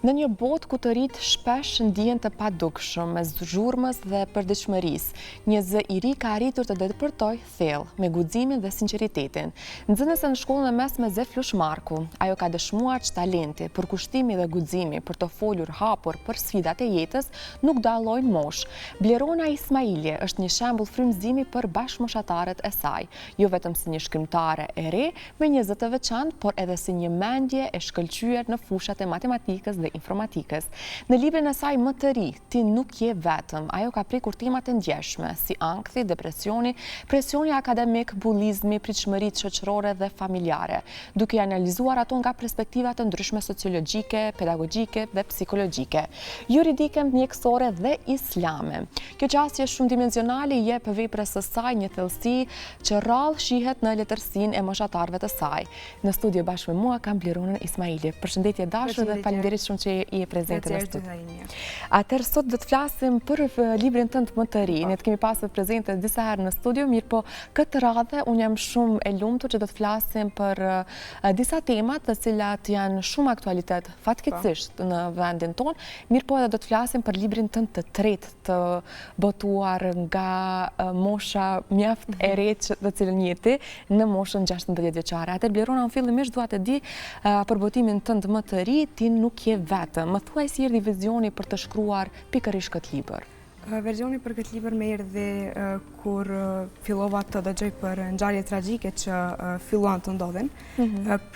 Në një botë ku të rit shpesh ndihen të padukshëm mes zhurmës dhe përditshmërisë, një zë i ri ka arritur të depërtojë thellë me guximin dhe sinqeritetin. Nxënëse në shkollën e mesme Ze Flushmarku, ajo ka dëshmuar që talenti, përkushtimi dhe guximi për të folur hapur për sfidat e jetës nuk dallojnë moshë. Blerona Ismailje është një shembull frymëzimi për bashkëmoshatarët e saj, jo vetëm si një shkrimtare e re me një zë të veçantë, por edhe si një mendje e shkëlqyer në fushat e matematikës dhe informatikës. Në librin e saj më të ri, Ti nuk je vetëm, ajo ka prekur temat e ndjeshme, si ankthi, depresioni, presioni akademik, bullizmi, pritshmëritë shoqërore dhe familjare, duke analizuar ato nga perspektiva të ndryshme sociologjike, pedagogjike dhe psikologjike, juridike, mjekësore dhe islame. Kjo qasje shumë dimensionale i jep veprës së saj një thellësi që rrallë shihet në letërsinë e moshatarëve të saj. Në studio bashkë me mua kam Bleronën Ismailje. Përshëndetje dashur dhe faleminderit shumë që je prezente në studio. Atëherë sot do të flasim për librin tënd më të ri. Ne të kemi pasur prezente disa herë në studio, mirë po këtë radhë unë jam shumë e lumtur që do të flasim për disa tema të cilat janë shumë aktualitet fatkeqësisht në vendin tonë, mirë po edhe do të flasim për librin tënd të tretë të botuar nga mosha mjaft e re të cilën jeti në moshën 16 vjeçare. Atëherë Blerona, unë fillimisht dua të di për botimin tënd më të ri, Ti nuk je vetëm. Më thuaj si erdhi vizioni për të shkruar pikërisht këtë libër? Versioni për këtë libër më erdhi kur fillova të dëgjoj për ngjarje tragjike që filluan të ndodhin,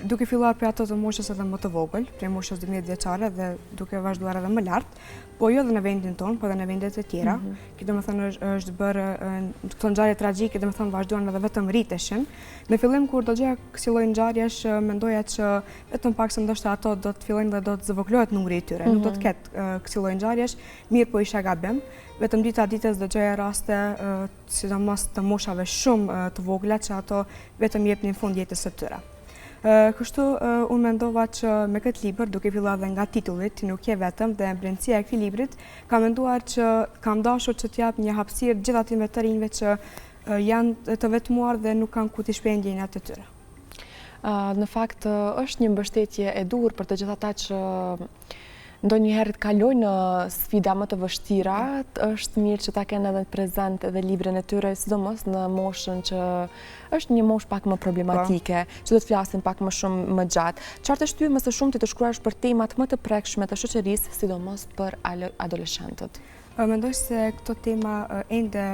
duke filluar për ato të moshës edhe më të vogël, prej moshës 12 vjeçare dhe duke vazhduar edhe më lart, po jo edhe në vendin tonë, po edhe në vendet e tjera. Kjo domethënë është bërë këto ngjarje tragjike, domethënë vazhduan edhe vetëm rriteshin. Në fillim kur do gjeja kësaj lloji ngjarjesh, mendoja që vetëm pak se ndoshta ato do të fillojnë dhe do të zëvoglohet numri i tyre, nuk do të ketë kësaj lloji ngjarjesh, mirë po isha gabim. Vetëm dita ditës dëgjoja raste, sidomos të moshave shumë të vogla që ato vetëm jepnin fund jetës së tyre. Kështu unë mendova që me këtë libër, duke filluar dhe nga titulli Ti nuk je vetëm dhe brendësia e këtij librit, kam menduar që kam dashur që t'jap një hapësirë gjithë atyre të rinjve që janë të vetmuar dhe nuk kanë ku t'i shprehin ndjenjat e tyre. Në fakt është një mbështetje e dur për të gjithë ata që ndonjëherë të kalojnë në sfida më të vështira, është mirë që ta kenë edhe prezent edhe librin e tyre, sidomos në moshën që është një moshë pak më problematike, që do të flasim pak më shumë më gjatë. Çfarë të shtyj më së shumti të shkruash për temat më të prekshme të shoqërisë, sidomos për adoleshentët? Mendoj se këto tema ende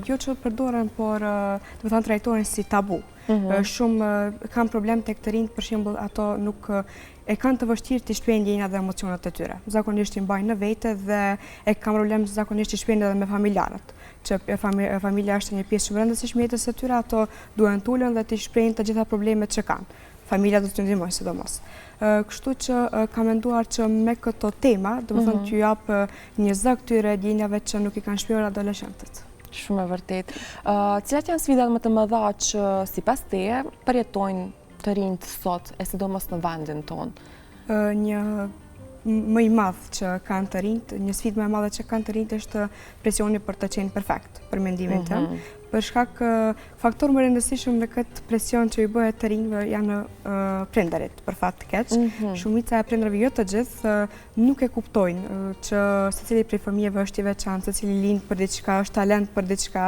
jo që përdoren, por do të thonë trajtohen si tabu. Shumë kanë problem tek të rinjt, për shembull, ato nuk e kanë të vështirë të shprehin ndjenjat dhe emocionet e tyre. Zakonisht i mbajnë në vete dhe e kanë problem zakonisht të shprehin edhe me familjarët. Që familja është një pjesë shumë e rëndësishme jetës së tyre, ato duhen të ulen dhe të shprehin të gjitha problemet që kanë. Familja do të ndihmojnë sidomos. Kështu që kam menduar që me këto tema, domethënë t'ju jap një zë këtyre ndjenjave që nuk i kanë shprehur adoleshentët. Shumë e vërtet. Cilat janë sfidat më të mëdha që sipas teje përjetojnë të rinjt sot, e sidomos në vendin tonë? Një më i madh që kanë të rinjt, një sfidë më e madhe që kanë të rinjt është presioni për të qenë perfekt, për mendimin tim. Për shkak faktor më rëndësishëm në këtë presion që i bëhet të rinjve janë prindërit, për fat të keq. Shumica e prindërve, jo të gjithë, nuk e kuptojnë që secili prej fëmijëve është i veçantë, secili lind për diçka, është talent për diçka,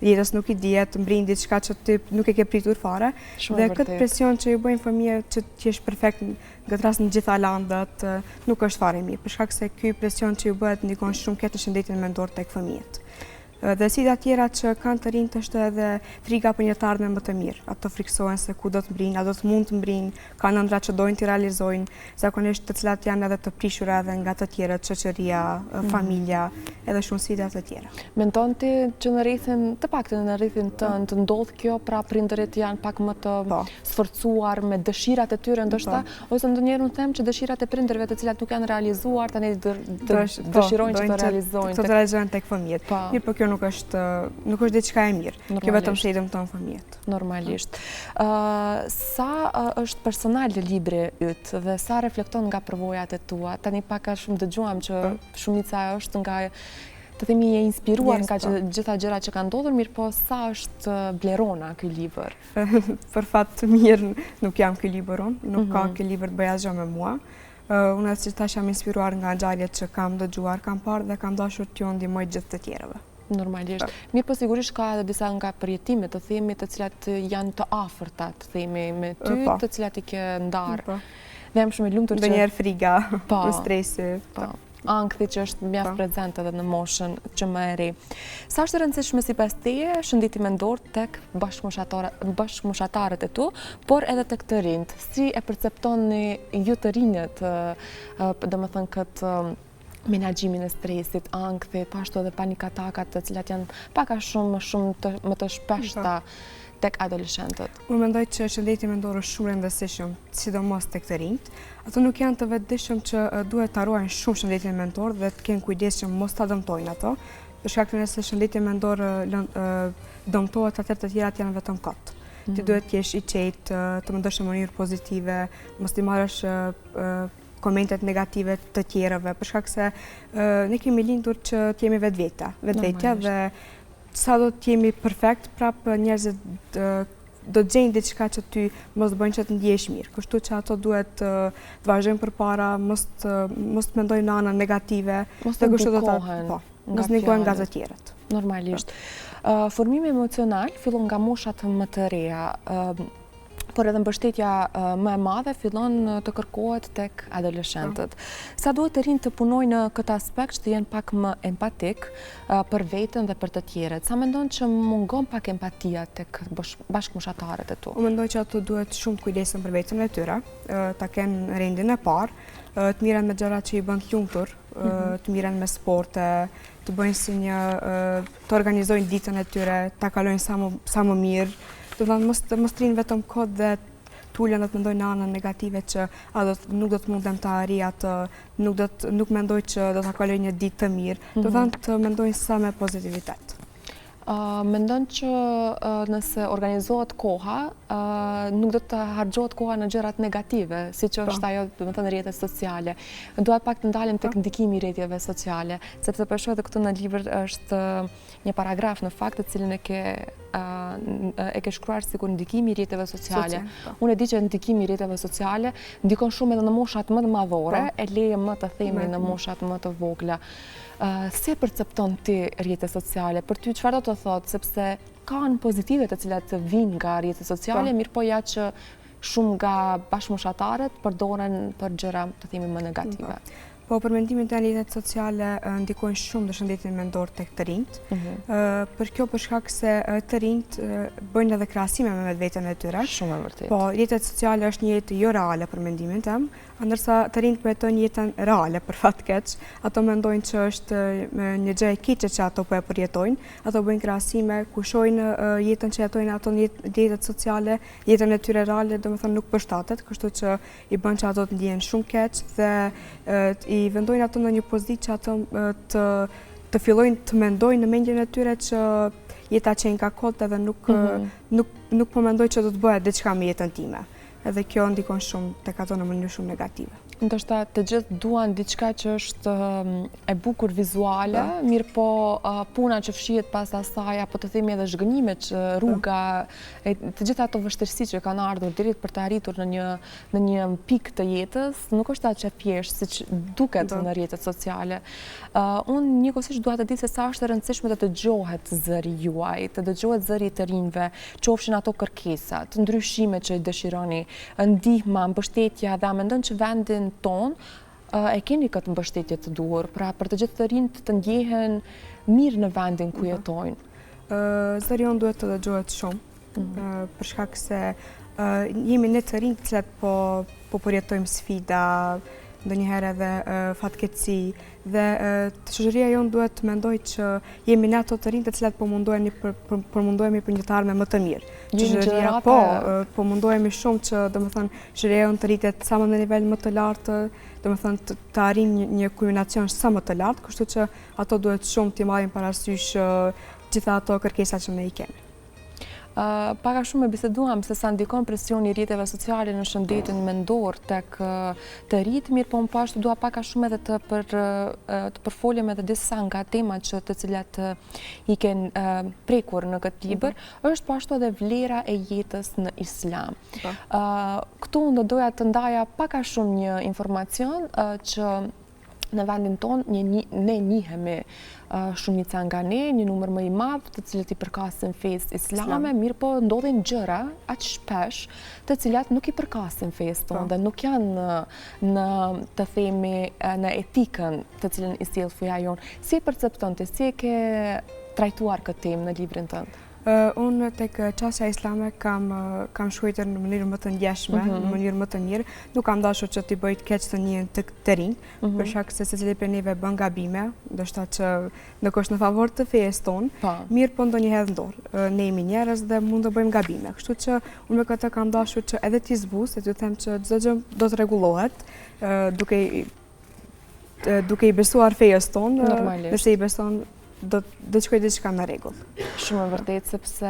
jetës nuk i dihet, mbrin diçka që ti nuk e ke pritur fare. Dhe këtë presion që i bëjnë fëmijët që ti jesh perfekt në rast në gjitha landet, nuk është fare mirë, për shkak se ky presion që i bëhet ndikon shumë keq në shëndetin mendor tek fëmijët. Dhe sfida tjera që kanë të rinjt është edhe friga për një të ardhme më të mirë. Ato friksohen se ku do të mbrinë, a do të mund të mbrinë, kanë ëndra që dojnë të realizojnë, zakonisht të cilat janë edhe të prishura edhe nga të tjerët, shoqëria, familja, edhe shumë sfida të tjera. Mendon ti që në rrethin, të paktën në rrethin të ndodh kjo, pra prindërit janë pak më të sforcuar me dëshirat e tyre ndoshta, ose ndonjëherë unë them që dëshirat e prindërve të cilat nuk janë realizuar tani dëshirojnë që të realizojnë. Të realizojnë tek fëmijët. Mirë, po kjo nuk është diçka e mirë. Kjo vetëm se i dëmton fëmijët. Normalisht. Sa është personal libri yt dhe sa reflekton nga përvojat e tua? Tani pak a shumë dëgjuam që shumica është nga të themi e inspiruar nga gjitha gjërat që kanë ndodhur, mirë po sa është Blerona ky libër? Për fat të mirë nuk jam ky libër unë, nuk ka ky libër të bëj asgjë me mua. Unë si tash jam inspiruar nga ngjarjet që kam dëgjuar, kam parë dhe kam dashur t'ju ndihmoj gjithë të tjerëve. Normalisht. Mirë, po sigurisht ka edhe disa nga përjetimet të themi të cilat janë të afërta, të themi me ty, të cilat i ke ndarë. Dhe jam shumë e lumtur që ndonjëherë friga, stresi. Ankthi që është mjaft prezente edhe në moshën që më e ri. Sa është e rëndësishme sipas teje shëndeti mendor tek bashkëmoshatarët e tu, por edhe tek të rinjt? Si e perceptoni ju të rinjët, domethënë këtë menaxhimin e stresit, ankthi, po ashtu edhe panikatakat, të cilat janë pak a shumë më të shpeshta tek adoleshentët? Unë mendoj që shëndeti mendor është shumë rëndësishëm, sidomos tek të rinjt. Ato nuk janë të vetëdijshëm që duhet ta ruajnë shumë shëndetin mendor dhe të kenë kujdes që mos ta dëmtojnë ato, për shkak të nëse shëndeti mendor dëmtohet, atëherë të tjerat janë vetëm kot. Ti duhet të jesh i qetë, të mendosh në mënyrë pozitive, mos t'i marrësh komentet negative të tjerëve, për shkak se ne kemi lindur që të jemi vetvetja dhe sa do të jemi perfekt, prapë njerëzit do të gjejnë diçka që ty mos të bëjnë që të ndjesh mirë. Kështu që ato duhet të vazhdojnë përpara, mos të mendojnë në anën negative, mos të ndikohen, mos ndikohen nga të tjerët. Normalisht. Formimi emocional fillon nga moshat më të reja, por edhe mbështetja më e madhe fillon të kërkohet tek adoleshentët. Sa duhet të rinjt të punojnë në këtë aspekt, të jenë pak më empatik për veten dhe për të tjerët? Sa mendon që mungon pak empatia tek bashkëmoshatarët e tu? Unë mendoj që ato duhet shumë të kujdesen për veten e tyre, ta kenë rendin e parë, të miren me gjërat që i bën të lumtur, të miren me sporte, të bëjnë si të organizojnë ditën e tyre, ta kalojnë sa më mirë. Do të thonë mos trinë vetëm kod dhe t'ulen dhe të mendoj në anën negative që nuk do të mundem të arri atë, nuk mendoj që do të kaloj një ditë të mirë. Do të thonë të mendojnë sa me pozitivitet. Mendon që nëse organizohet koha, nuk do të harxhohet koha në gjërat negative, siç është ajo, domethënë rrjetet sociale. Dua pak të ndalim tek ndikimi i rrjeteve sociale, sepse po shoh edhe këtu në libër është një paragraf në fakt të cilin e ke shkruar sikur ndikimi i rrjeteve sociale. Unë e di që ndikimi i rrjeteve sociale ndikon shumë edhe në moshat më të madhore, e leje më të themi në moshat më të vogla. Si e percepton ti rrjetet sociale? Për ty çfarë do të thotë, sepse kanë pozitive të cilat vinë nga rrjetet sociale, mirë po ja që shumë nga bashkëmoshatarët përdoren për gjëra të themi më negative. Po, për mendimin të rrjetet sociale ndikojnë shumë në shëndetin mendor tek të rinjt. Për kjo për shkak se të rinjt bëjnë edhe krahasime me vetveten e tyre. Shumë e vërtetë. Po, rrjetet sociale është një jetë jo reale për mendimin tim, ndërsa të rinjt përjetojnë jetën reale për fat keq. Ato mendojnë që është një gjë e keqe që ato po e përjetojnë. Ato bëjnë krahasime, kushojnë jetën që jetojnë ato në rrjetet sociale, jetën e tyre reale, domethënë nuk përshtatet, kështu që i bën që ato të ndjehen shumë keq dhe i vendojnë ato në një pozitë që ato të fillojnë të mendojnë në mendjen e tyre që jeta që ka kot edhe nuk po mendoj që do të bëhet diçka me jetën time. Edhe kjo ndikon shumë tek ato në mënyrë shumë negative. Ndoshta të gjithë duan diçka që është e bukur vizuale, mirë po puna që fshihet pas asaj, apo të themi edhe zhgënjimet, rruga, të gjitha ato vështirësi që kanë ardhur deri për të arritur në një pikë të jetës, nuk është atë që thjesht siç duket në rrjetet sociale. Unë njëkohësisht dua të di se sa është e rëndësishme të dëgjohet zëri juaj, të dëgjohet zëri i të rinjve, qofshin ato kërkesat, ndryshimet që i dëshironi, ndihma, mbështetja, dhe a mendon që vendin ton e keni këtë mbështetje të duhur, pra për të gjithë të rinjt të ndjehen mirë në vendin ku jetojnë? Zëri jon duhet të dëgjohet shumë, për shkak se jemi ne të rinjt të cilat po përjetojmë sfida, ndonjëherë edhe fatkeqësi, dhe shoqëria jonë duhet të mendoj që jemi ne ato të rinjt të cilat po mundohemi për një të ardhme më të mirë. Shoqëria po mundohemi shumë që domethënë shoqëria jonë të rritet sa më në nivel më të lartë, domethënë të arrijmë një kulminacion sa më të lartë, kështu që ato duhet shumë t'i marrin parasysh gjitha ato kërkesa që ne i kemi. Paka shumë e biseduam se sa ndikon presioni i rrjeteve sociale në shëndetin mendor tek të rinjt, mirë po më pashtu dua paka shumë edhe të përfoljem edhe disa nga temat të cilat i kenë prekur në këtë libër, është pashtu edhe vlera e jetës në Islam. Këtu do doja të ndaja paka shumë një informacion që në vendin tonë ne njihemi shumica nga ne, një numër më i madh të cilët i përkasin fesë islame, mirë po ndodhin gjëra aq shpesh të cilat nuk i përkasin fesë tonë dhe nuk janë në të themi në etikën të cilën i sjell feja jonë. Si e percepton ti, si e ke trajtuar këtë temë në librin tënd? Unë tek qasja islame kam shkruar në mënyrë më të ndjeshme, në mënyrë më të mirë. Nuk kam dashur që t'i bëj keq të njëjën të rinj, për shkak se secili prej neve bën gabime, ndoshta që nuk është në favor të fesë tonë, mirë po ndonjëherë ndodh. Ne jemi njerëz dhe mund të bëjmë gabime. Kështu që unë me këtë kam dashur që edhe ti zbuz, se t'ju them që çdo gjë do të rregullohet, duke i besuar fesë tonë, nëse i beson do të shkojë diçka në rregull. Shumë e vërtetë, sepse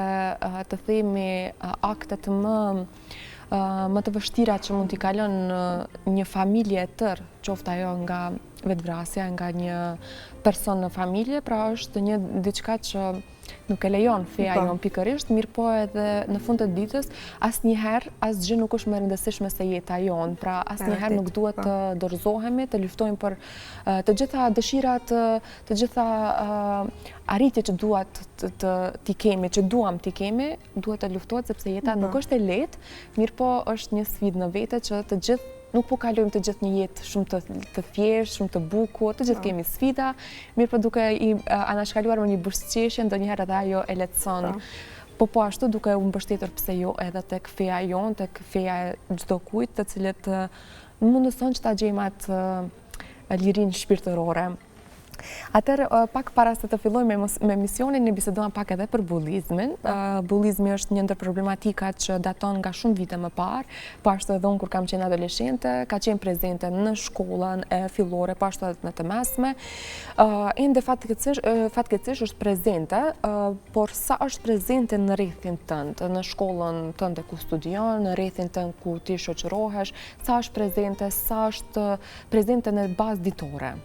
të themi aktet më të vështira që mund t'i kalon një familje e tërë, qoftë ajo nga vetvrasja, nga një person në familje, pra është një diçka që nuk e lejon feja jonë pikërisht, mirë po edhe në fund të ditës asnjëherë asgjë nuk është më e rëndësishme se jeta jonë. Pra asnjëherë nuk duhet të dorëzohemi, të luftojmë për të gjitha dëshirat, të gjitha arritjet që t'i kemi, që duam t'i kemi, duhet të luftohet sepse jeta nuk është e lehtë, mirë po është një sfidë në vete që të gjithë nuk po kalojmë të gjithë një jetë shumë të thjeshtë, shumë të bukur, të gjithë kemi sfida, mirë po duke i anashkaluar me një buzëqeshje, ndonjëherë edhe ajo e lehtëson. Po ashtu duke u mbështetur pse jo edhe tek feja jonë, tek feja e çdo kujt, të cilët mundëson që ta gjejmë atë lirinë shpirtërore. Atëherë, pak para se të fillojmë me misionin, ne biseduam pak edhe për bullizmin. Bullizmi është një ndër problematikat që daton nga shumë vite më parë, po ashtu edhe unë kur kam qenë adoleshente, ka qenë prezente në shkollën e fillore, po ashtu edhe në të mesme. Ende fatkeqësisht është prezente, por sa është prezente në rrethin tënd, në shkollën tënde ku studion, në rrethin tënd ku ti shoqërohesh, sa është prezente në bazë ditore?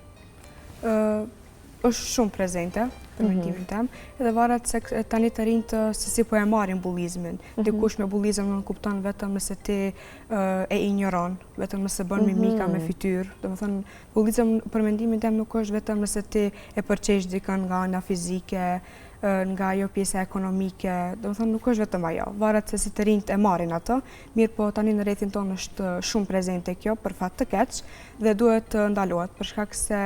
Është shumë prezente për mendimin tim, edhe varet se tani të rinjt se si po e marrin bullizmin. Dikush me bullizëm nuk kupton vetëm nëse ti e injoron, vetëm nëse bën mimika me fytyrë. Domethënë, bullizëm për mendimin tim nuk është vetëm nëse ti e përqesh dikën nga ana fizike, nga ajo pjesa ekonomike, domethënë nuk është vetëm ajo. Varet se si të rinjt e marrin atë, mirë po tani në rrethin tonë është shumë prezente kjo për fat të keq dhe duhet të ndalohet për shkak se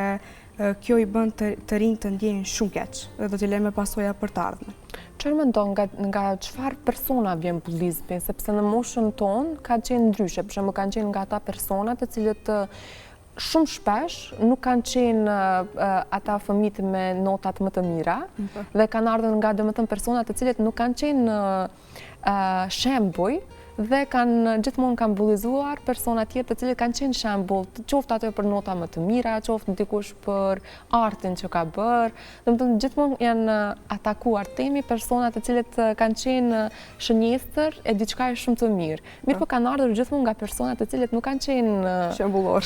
kjo i bën të rinjt të ndjejnë shumë keq dhe do t'i lëmë pasoja për të ardhmen. Çfarë mendon nga çfarë persona vjen bullizmi, sepse në moshën tonë ka qenë ndryshe, për shembull kanë qenë nga ata persona të cilët shumë shpesh nuk kanë qenë ata fëmijët me notat më të mira dhe kanë ardhur nga domethënë persona të cilët nuk kanë qenë shembuj dhe gjithmonë kanë bullizuar persona tjerë të cilët kanë qenë shembull, qoftë ato për nota më të mira, qoftë dikush për artin që ka bërë. Domethënë gjithmonë janë atakuar temi persona të cilët kanë qenë shënjestër e diçka e shumë të mirë. Mirë po kanë ardhur gjithmonë nga persona të cilët nuk kanë qenë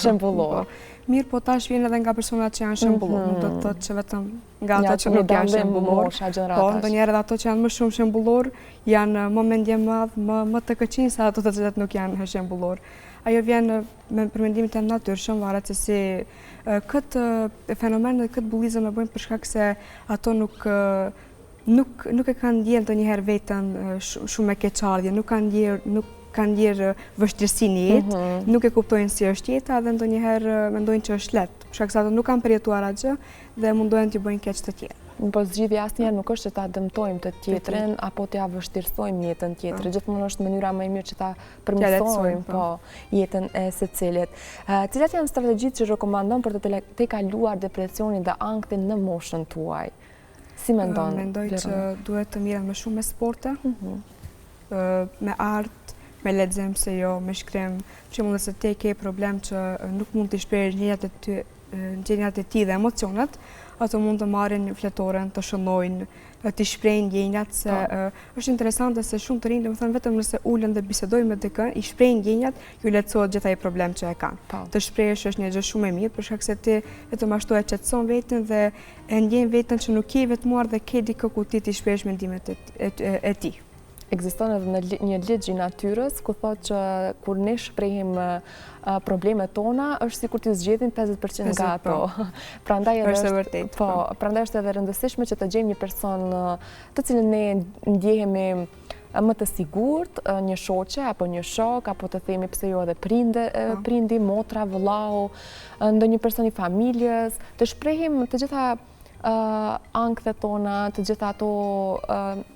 shembullor. Mirë po tash vjen edhe nga personat që janë shembullor, nuk do të thotë që vetëm nga ata që nuk janë shembullor. Po ndonjëherë ato që janë më shumë shembullor janë më mendje madh, më të këqij se ato të cilët nuk janë shembullor. Ajo vjen për mendimin tim natyrshëm, varet se si këtë fenomen dhe këtë bullizëm e bëjnë për shkak se ato nuk e kanë ndjerë ndonjëherë veten shumë me keqardhje, nuk kanë ndjerë vështirësinë në jetë, nuk e kuptojnë si është jeta dhe ndonjëherë mendojnë që është lehtë, për shkak se ato nuk kanë përjetuar atë dhe mundohen t'i bëjnë keq të tjerë. Po zgjidhja asnjëherë nuk është që ta dëmtojmë të tjetrin apo t'ia vështirësojmë jetën tjetrit. Gjithmonë është mënyra më e mirë që ta përmirësojmë jetën e secilit. Cilat janë strategjitë që rekomandon për të kaluar depresionin dhe anktin në moshën tuaj? Si mendon? Mendoj që duhet të mirën më shumë me sporte, me art, me lexim se jo me shkrim. Për shembull, nëse ti ke problem që nuk mund të shprehësh ndjenjat e ti dhe emocionet, ato mund të marrin fletoren, të shëllojnë, të shprejnë ndjenjat, se është interesante se shumë të rinj, domethënë vetëm nëse ulen dhe bisedojnë me dikën, i shprejnë ndjenjat, ju lehtësohet gjithaj problem që e kanë. Të shprehësh është një gjë shumë e mirë, për shkak se ti vetëm ashtu e qetëson veten dhe e ndjen veten që nuk je vetmuar dhe ke dikë ku ti shprehesh mendimet e ti. Ekziston edhe një ligj i natyrës ku thotë që kur ne shprehim problemet tona është sikur të zgjedhim 50% nga ato. Prandaj është edhe rëndësishme që të gjejmë një person të cilin ne ndjehemi më të sigurt, një shoqe apo një shok, apo të themi pse jo edhe prindi, motra, vëllau, ndonjë person i familjes, të shprehim të gjitha ankthet tona, të gjitha ato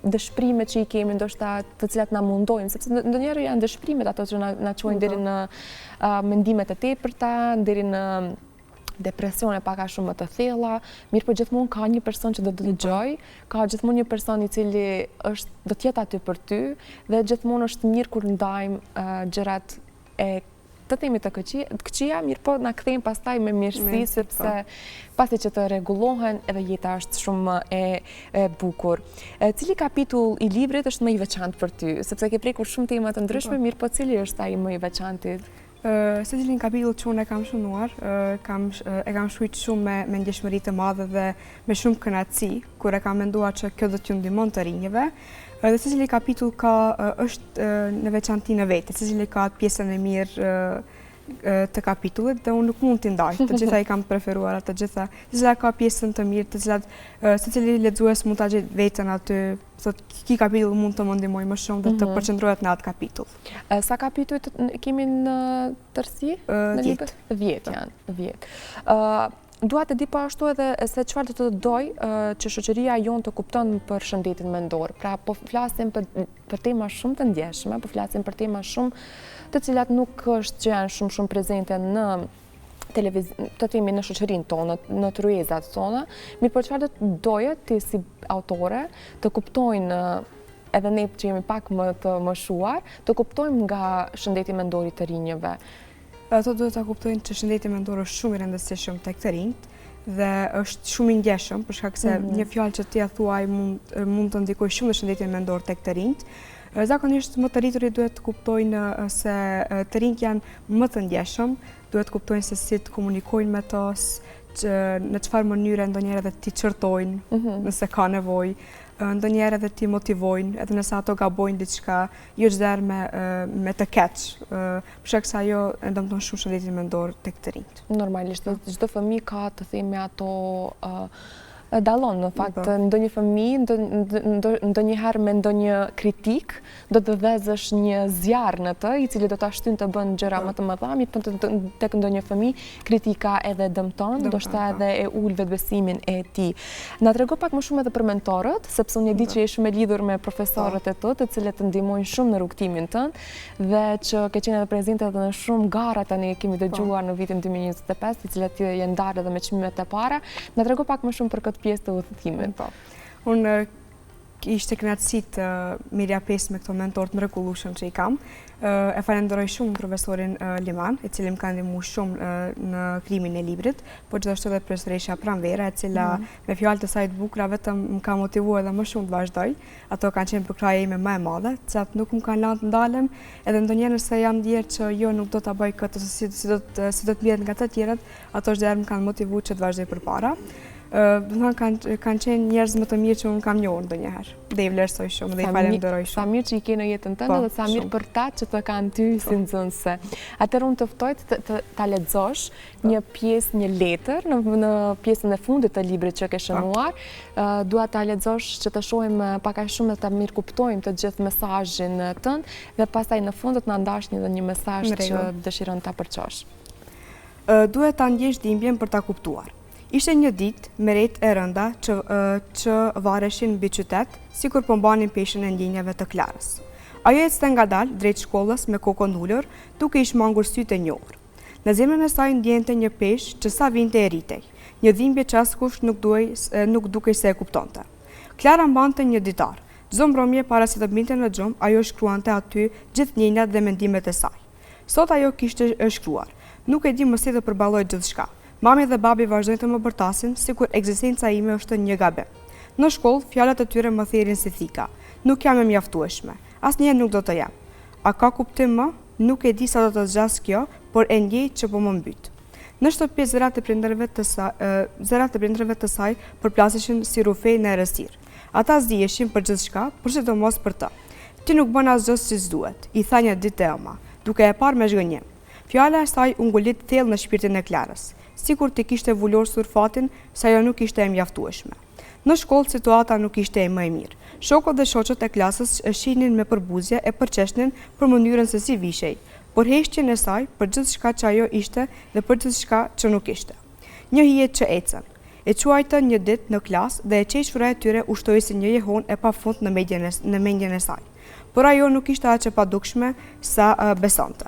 dëshprime që i kemi, ndoshta të cilat na mundojnë, sepse ndonjëherë janë dëshprimet ato që na çojnë deri në mendimet e tepërta, deri në depresione paka shumë më të thella, mirë po gjithmonë ka një person që do të dëgjoj, ka gjithmonë një person i cili do të jetë aty për ty dhe gjithmonë është mirë kur ndajmë gjërat e të themi të këqija, mirë po na kthejmë pastaj me mirësi, sepse pasi që të rregullohen edhe jeta është shumë e bukur. Cili kapitull i librit është më i veçantë për ty? Sepse ke prekur shumë tema të ndryshme, mirë po cili është ai më i veçantë? Se cilin kapitull që unë e kam shënuar, e kam shkruajtur shumë me ndjeshmëri të madhe dhe me shumë kënaqësi, kur e kam menduar që kjo do t'ju ndihmon të rinjve. Dhe se cili kapitull është në veçantinë e vetë, se cili ka pjesën e mirë të kapitullit dhe unë nuk mund t'i ndaj, të gjitha i kam preferuar të gjitha, se cila ka pjesën të mirë, të cilat se cili lexues mund ta gjejë veten aty, thotë ky kapitull mund të më ndihmojë më shumë dhe të përqendrohet në atë kapitull. Sa kapitull kemi në tërësi në libër? 10 janë, 10. Dua të di po ashtu edhe se çfarë do të doj që shoqëria jonë të kupton për shëndetin mendor. Pra po flasim për tema shumë të ndjeshme, po flasim për tema shumë të cilat nuk është që janë shumë prezente në televizion, të themi në shoqërinë tonë, në tryezat tona, mirë po çfarë do të doja ti si autore të kuptojnë edhe ne që jemi pak më të moshuar, të kuptojmë nga shëndeti mendor i të rinjve. Ato duhet ta kuptojnë që shëndeti mendor është shumë i rëndësishëm tek të rinjt dhe është shumë i ndjeshëm, për shkak se një fjalë që ti ja thuaj mund të ndikojë shumë në shëndetin mendor tek të rinjt. Zakonisht më të rriturit duhet të kuptojnë se të rinjt janë më të ndjeshëm, duhet të kuptojnë se si të komunikojnë me to, në çfarë mënyre ndonjëherë edhe ti çortojnë nëse ka nevojë, ndonjëherë edhe ti motivojnë, edhe nëse ato gabojnë diçka, jo çdo me të keq, për shkak se ajo ndonjëherë shumë shëndetin mendor tek të rinjt. Normalisht, çdo fëmijë ka të themi ato dallon në fakt ndonjë fëmijë ndonjëherë me ndonjë kritik do të dhezësh një zjarr në të i cili do ta shtyn të bën gjëra më të mëdha, mirë tek ndonjë fëmijë kritika edhe dëmton, ndoshta edhe e ul vetbesimin e tij. Na trego pak më shumë edhe për mentorët, sepse unë e di që je shumë e lidhur me profesorët e të cilët të ndihmojnë shumë në rrugtimin tënd dhe që ke qenë edhe prezente edhe në shumë gara tani kemi dëgjuar në vitin 2025, të cilat janë ndarë edhe me çmimet e para. Na trego pak më shumë për këtë pjesë të udhëtimit. Unë ishte kënaqësi të mirja pesë me këto mentor të mrekullueshëm që i kam. E falenderoj shumë profesorin Liman, i cili më ka ndihmuar shumë në krijimin e librit, por gjithashtu edhe profesoresha Pranvera, e cila me fjalët e saj të bukura vetëm më ka motivuar edhe më shumë të vazhdoj. Ato kanë qenë përkraja ime më e madhe, që nuk më kanë lënë të ndalem, edhe ndonjëherë nëse jam ndjer që jo nuk do ta bëj këtë ose si do të mbiet nga të tjerët, ato çdo herë më kanë motivuar që të vazhdoj përpara. Kanë qenë njerëz më të mirë që unë kam njohur ndonjëherë. Dhe i vlerësoj shumë dhe i falenderoj shumë. Sa mirë që i ke në jetën tënde dhe sa mirë për ta që të kanë ty si nxënëse. Atëherë unë të ftoj ta lexosh një pjesë, një letër në pjesën e fundit të librit që ke shënuar. Dua ta lexosh që të shohim pak a shumë dhe ta mirë kuptojmë të gjithë mesazhin tënd dhe pastaj në fund të na ndash një mesazh që dëshiron ta përçosh. Duhet ta ndjesh dhimbjen për ta kuptuar. Ishte një ditë me ret e rënda që vareshin mbi qytet, sikur po mbanin peshën e ndjenjave të Klarës. Ajo ecte ngadalë drejt shkollës me kokën ulur, duke i shmangur sytë e njohur. Në zemrën e saj ndjente një peshë që sa vinte e ritej, një dhimbje që askush nuk dukej se e kuptonte. Klara mbante një ditar. Çdo mbrëmje para se të binte në xhum, ajo shkruante aty gjithë ndjenjat dhe mendimet e saj. Sot ajo kishte shkruar. Nuk e di më si të përballoj gjithçka. Mami dhe babi vazhdojnë të më bërtasin, sikur ekzistenca ime është një gabim. Në shkollë, fjalët e tyre më thirrin si thika. Nuk jam e mjaftueshme. Asnjëherë nuk do të jam. A ka kuptim më? Nuk e di sa do të zgjas kjo, por e ndjej që po më mbyt. Në shtëpi zërat e prindërve të saj përplaseshin si rufej në errësirë. Ata zdieshin për gjithçka, por sidomos për të. Ti nuk bën asgjë siç duhet, I tha një ditë Ema, duke e parë me zhgënjim. Fjala e saj u ngolit thellë në shpirtin e Klarës, sikur t'i kishte vulosur fatin se ajo nuk ishte e mjaftueshme. Në shkollë situata nuk ishte e më e mirë. Shokët dhe shoqët e klasës shihnin me përbuzje e përqeshnin për mënyrën se si vishej, por heqjen e saj për gjithçka që ajo ishte dhe për gjithçka që nuk ishte. Një hije që ecën. E quajtën një ditë në klasë dhe e qeshura e tyre ushtoi si një jehon e pafund në mendjen e saj. Por ajo nuk ishte aq e padukshme sa besonte.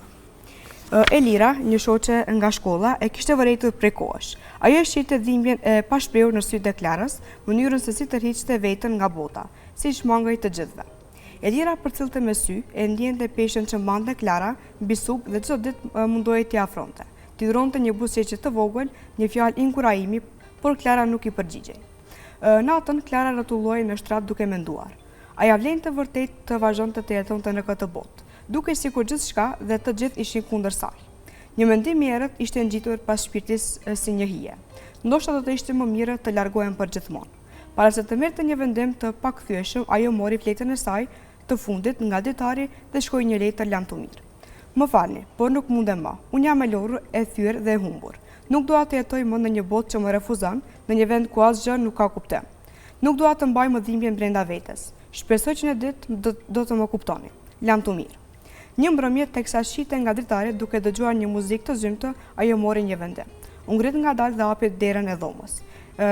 Elira, një shoqe nga shkolla, e kishte vërejtur prej kohësh. Ajo shihte dhimbjen e pashprehur në sytë e Klarës, mënyrën se si tërhiqte veten nga bota, si shmangej të gjithëve. Elira përcillte me sy, e ndjente peshën që mbante Klara mbi suk dhe çdo ditë mundohej t'i afronte. T'i dhuronte një buzëqe të vogël, një fjalë inkurajimi, por Klara nuk I përgjigjej. Natën Klara rrotulloi në shtrat duke menduar. A ja vlen të vërtet të vazhdonte të jetonte në këtë botë, duke sikur gjithçka dhe të gjithë ishin kundër saj. Një mendim I errët ishte ngjitur pas shpirtis si një hije. Ndoshta do të ishte më mirë të largohen përgjithmonë. Para se të merrte një vendim të pakthyeshëm, ajo mori fletën e saj të fundit nga ditari dhe shkoi një letër lamtumir. Më falni, por nuk mundem më. Unë jam e lodhur, e thyer dhe e humbur. Nuk dua të jetoj më në një botë që më refuzon, në një vend ku asgjë nuk ka kuptim. Nuk dua të mbaj më dhimbjen brenda vetes. Shpresoj që një ditë do të më kuptoni. Lamtumir. Një mbrëmje teksa shite nga dritare duke dëgjuar një muzikë të zymtë, ajo mori një vendim. U ngrit ngadalë dhe hapi derën e dhomës,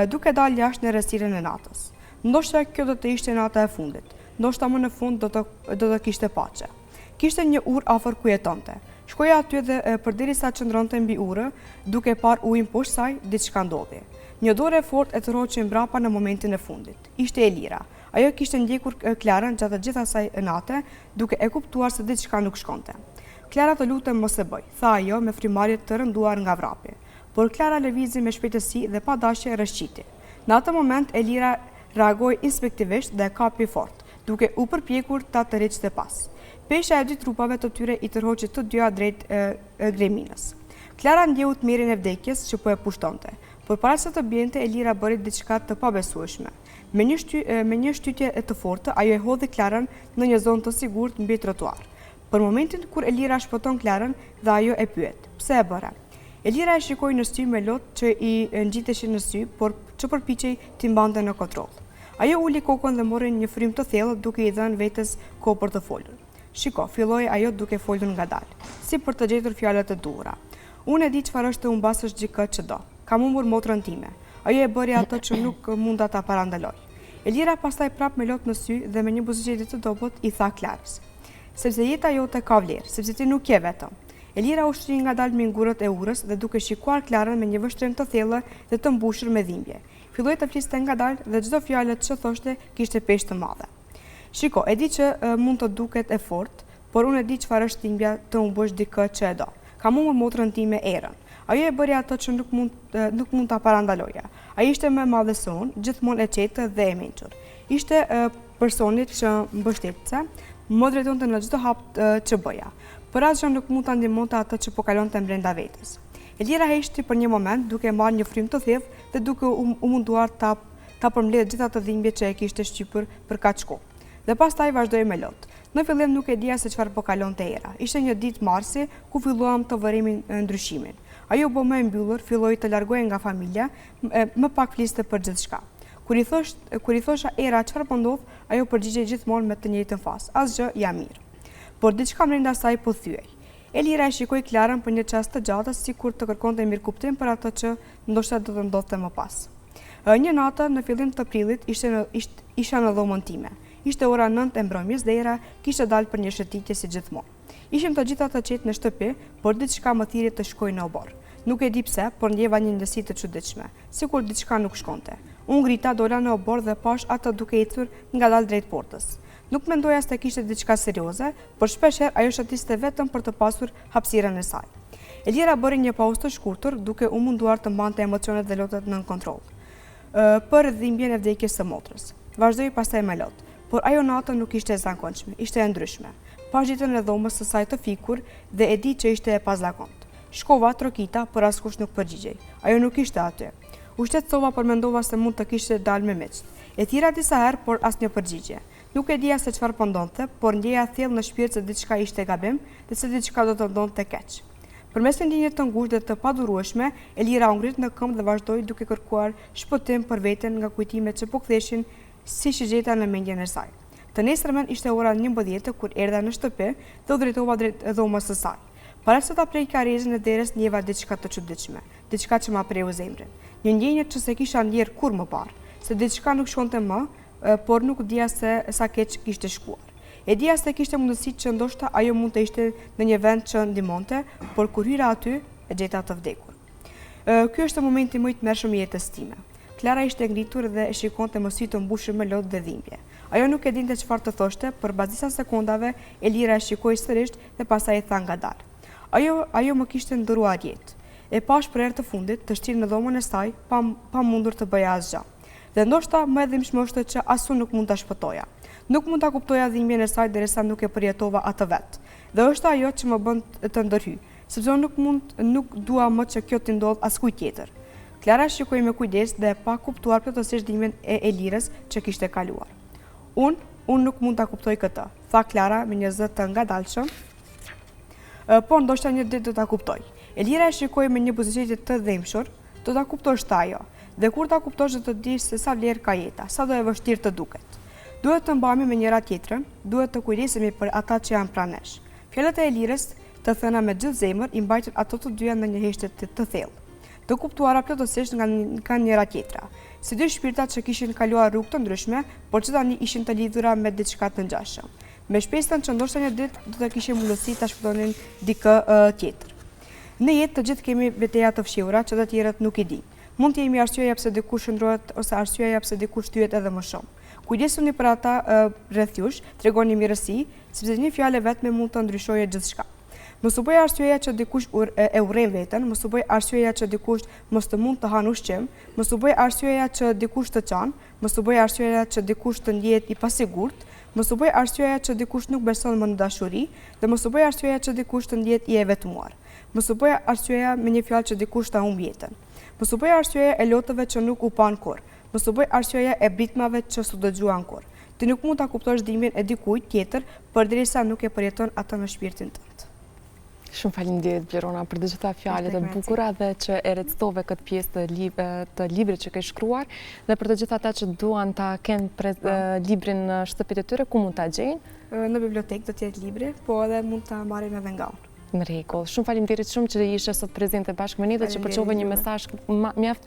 duke dalë jashtë në errësirën e natës. Ndoshta kjo do të ishte nata e fundit. Ndoshta më në fund do të kishte paqe. Kishte një urë afër ku jetonte. Shkoja aty dhe përderisa qëndronte mbi urë, duke parë ujin poshtë saj, diçka ndodhi. Një dorë e fortë e tërhoqi mbrapa në momentin e fundit. Ishte Elira. Ajo kishte ndjekur Klarën gjatë gjithë asaj nate, duke e kuptuar se diçka nuk shkonte. Klara, të lutem mos e bëj, tha ajo me frymarrje të rënduar nga vrapi. Por Klara lëvizi me shpejtësi dhe pa dashje rrëshqiti. Në atë moment Elira reagoi inspektivisht dhe kapi fort, duke u përpjekur ta tërheqte pas. Pesha e dy trupave të tyre I tërhoqi të dyja drejt greminës. Klara ndjehu tmerrin e vdekjes që po e pushtonte, por para se të bjente Elira bëri diçka të pabesueshme. Me një shtytje të fortë, ajo e hodhi Klarën në një zonë të sigurt mbi trotuar. Për momentin kur Elira shpëton Klarën dhe ajo e pyet, pse e bëre? Elira e shikoi në sy me lot që I ngjiteshin në sy, por që përpiqej t'i mbante në kontroll. Ajo uli kokën dhe mori një frym të thellë duke I dhënë vetes kohë për të folur. Shiko, filloi ajo duke folur ngadalë, si për të gjetur fjalët e duhura. Unë e di çfarë është të humbasësh gjikë që do. Kam humbur motrën time. Ajo e bëri atë që nuk munda ta parandaloj. Elira pastaj prap me lot në sy dhe me një buzëqetje të dobët I tha Klarës. Sepse jeta jote ka vlerë, sepse ti nuk je vetëm. Elira u shtrih ngadalë me ngurët e urës dhe duke shikuar Klarën me një vështrim të thellë dhe të mbushur me dhimbje. Filloi të fliste ngadalë dhe çdo fjalë që thoshte kishte peshë të madhe. Shiko, e di që mund të duket e fortë, por unë e di çfarë është dhimbja të humbosh dikë që e do. Kam humbur motrën time erën. Ajo e bëri atë që nuk mund ta parandaloja. Ai ishte më madhe se unë, gjithmonë e qetë dhe e mençur. Ishte personit që mbështette, më drejtonte në çdo hap që bëja. Por asgjë nuk mund ta ndihmonte atë që po kalonte brenda vetes. Elira heshti për një moment duke marrë një frym të thellë dhe duke u munduar ta përmbledhë gjithë ato dhimbje që e kishte shqypur për kaq kohë. Dhe pastaj vazhdoi me lot. Në fillim nuk e dija se çfarë po kalonte era. Ishte një ditë marsi ku filluam të vërimin ndryshimin. Ajo bo më e mbyllur, filloi të largohej nga familja, më pak fliste për gjithçka. Kur I thosha era çfarë po ndodh, ajo përgjigjej gjithmonë me të njëjtën fazë. Asgjë, jam mirë. Por diçka brenda saj po thyej. Elira e shikoi Klarën për një çast të gjatë, sikur të kërkonte mirëkuptim për atë që ndoshta do të ndodhte më pas. Një natë në fillim të prillit isha në dhomën time. Ishte ora 9 e mbrëmjes dhe era kishte dalë për një shëtitje si gjithmonë. Ishim të gjitha të qetë në shtëpi, por diçka më thiri të shkoj në obor. Nuk e di pse, por ndjeva një ndësi të çuditshme, sikur diçka nuk shkonte. Unë ngrita, dola në obor dhe pash atë duke ecur ngadalë drejt portës. Nuk mendoja se kishte diçka serioze, por shpeshherë ajo shëtiste vetëm për të pasur hapësirën e saj. Elira bëri një pauzë të shkurtër duke u munduar të mbante emocionet dhe lotët nën kontroll. Për dhimbjen e vdekjes së motrës. Vazhdoi pastaj me lot, por ajo natë nuk ishte e zakonshme, ishte e ndryshme. Pash ditën e dhomës së saj të fikur dhe e di që ishte e pazakont. Shkova trokita, por askush nuk përgjigjej. Ajo nuk ishte aty. U shtetësova por mendova se mund të kishte dalë me miq. E thira disa herë, por asnjë përgjigje. Nuk e dija se çfarë po ndodhte, por ndjeja thellë në shpirt se diçka ishte gabim dhe se diçka do të ndodhte keq. Përmes një ndjenje të ngushtë dhe të padurueshme, Elira u ngrit në këmbë dhe vazhdoi duke kërkuar shpëtim për veten nga kujtimet që po ktheshin si shigjeta në mendjen e saj. Të nesërmen ishte ora 11 kur erdha në shtëpi dhe u drejtova drejt dhomës së saj. Para se ta prej karrezën e derës njeva diçka të çuditshme, diçka që ma preu zemrën. Një ndjenje që se kisha ndjerë kur më parë, se diçka nuk shkonte më, por nuk dija se sa keq kishte shkuar. E dija se kishte mundësi që ndoshta ajo mund të ishte në një vend që ndihmonte, por kur hyra aty e gjeta të vdekur. Ky është momenti më i tmerrshëm i jetës time. Klara ishte ngritur dhe e shikonte me sy të mbushur me lot dhe dhimbje. Ajo nuk e dinte çfarë të thoshte, por pas disa sekondave Elira e shikoi sërish dhe pastaj i tha ngadalë. Ajo më kishte ndëruar jetë. E pash për herë të fundit të shtirë në dhomën e saj, pa mundur të bëja asgjë. Dhe ndoshta më e dhimbshme është që asu nuk mund ta shpëtoja. Nuk mund ta kuptoja dhimbjen e saj derisa nuk e përjetova atë vet. Dhe është ajo që më bën të ndërhy, sepse nuk dua më që kjo të ndodh askujt tjetër. Klara shikoi me kujdes dhe pa kuptuar plotësisht dhimbjen e Elirës që kishte kaluar. Unë nuk mund ta kuptoj këtë, tha Klara me një zë të ngadalshëm, por ndoshta një ditë do ta kuptoj. Elira e shikoi me një buzëqeshje të dhimbshur, do ta kuptosh ta ajo. Dhe kur ta kuptosh do të dish se sa vlerë ka jeta, sa do e vështirë të duket. Duhet të mbahemi me njëra tjetrën, duhet të kujdesemi për ata që janë pranë nesh. Fjalët e Elirës, të thëna me gjithë zemër, i mbajtën ato të dyja në një heshtje të thellë. Të kuptuara plotësisht nga njëra tjetra, si dy shpirtat që kishin kaluar rrugë të ndryshme, por që tani ishin të lidhura me diçka të ngjashme. Me shpresën që ndoshta një ditë do të kishin mundësi ta shpëtonin dikë tjetër. Në jetë të gjithë kemi betejë të fshihura që të tjerët nuk i dinë. Mund të jemi arsyeja pse dikush ndrohet ose arsyeja pse dikush thyet edhe më shumë. Kujdesuni për ata rreth jush, tregoni mirësi, sepse një fjalë vetme mund të ndryshojë gjithçka. Mos u bëj arsyeja që dikush e urren veten, mos u bëj arsyeja që dikush mos të mund të hanë ushqim, mos u bëj arsyeja që dikush të çan, mos u bëj arsyeja që dikush të ndihet i pasigurt, mos u bëj arsyeja që dikush nuk beson më në dashuri, dhe mos u bëj arsyeja që dikush të ndihet i vetmuar. Mos u bëj arsyeja me një fjalë që dikush ta humb jetën. Mos u bëj arsyeja e lotëve që nuk u pan kur. Mos u bëj arsyeja e britmave që s'u dëgjuan kur. Ti nuk mund ta kuptosh dhimbjen e dikujt tjetër përderisa nuk e përjeton atë në shpirtin tënd. Shumë faleminderit Blerona për të gjitha fjalët e bukura dhe që e recitove këtë pjesë të librit që ke shkruar dhe për të gjitha ata që duan ta kenë librin në shtëpitë e tyre, ku mund ta gjejnë? Në bibliotekë do të jetë libri, po edhe mund ta marrin edhe nga unë. Në rregull. Shumë faleminderit shumë që ishe sot prezente bashkë me ne dhe që përçove një mesazh mjaft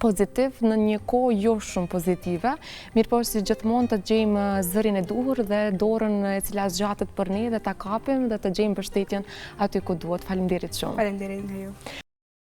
pozitiv në një kohë jo shumë pozitive. Mirëpo si gjithmonë të gjejmë zërin e duhur dhe dorën e cila zgjatet për ne dhe ta kapim dhe të gjejmë mbështetjen aty ku duhet. Faleminderit shumë. Faleminderit nga ju.